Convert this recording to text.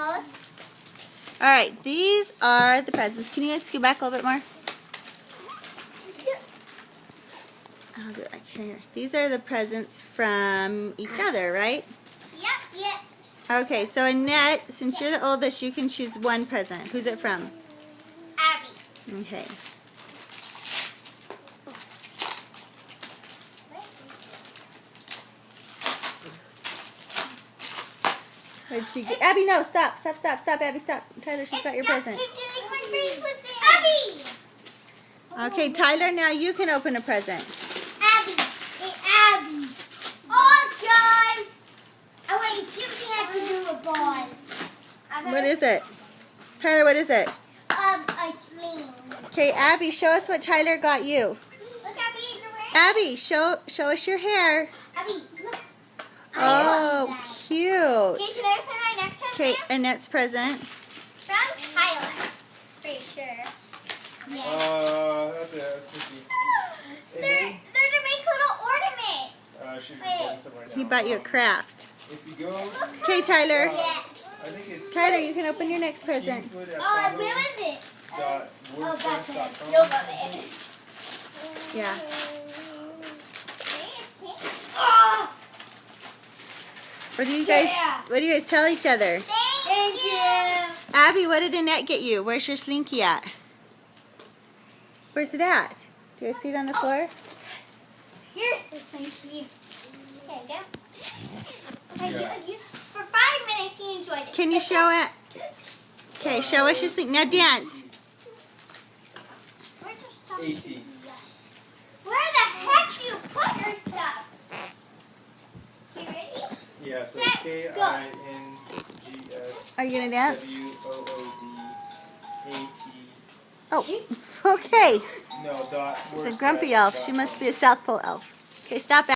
Alice? All right, these are the presents. Can you guys scoot back a little bit more? I'll do it back here. These are the presents from each other, right? Yep. Okay, so Annette, since you're the oldest, you can choose one present. Who's it from? Abby. Okay. What did she get? Abby, no, stop, Abby, stop. Tyler, she's got your present. Abby! Okay, Tyler, now you can open a present. Abby. Hey, Abby. Oh, God. Oh, wait, you have to do a ball. What is it? Tyler, what is it? A sling. Okay, Abby, show us what Tyler got you. Look, Abby, your hair. Abby, show us your hair. Abby, look. Oh, cute. Okay, should I open my next one? Okay, Annette's present. From Tyler. Pretty sure. Yes. That's tricky. They're to make little ornaments. She's going somewhere now. He bought you a craft. If you go, Okay, Tyler. Yes. I think it's Tyler, you can open your next present. Oh, where is it? Oh, gotcha. .wordpress.com. You'll love it. Yeah. Oh, What do you guys tell each other? thank you. Abby, what did Annette get you? Where's your slinky at? Where's it at? Do you guys see it on the floor? Here's the slinky. There you go. Okay, Yeah. for 5 minutes you enjoyed it. Can you show it? Okay, show us your slinky. Now dance. Where's your stuff? 80. Where the heck do you put your stuff? You ready? Yeah, so Set, KINGS Are you going to dance? WOODAT. Oh, okay. No, dot. It's a grumpy elf. She must be a South Pole elf. Okay, stop.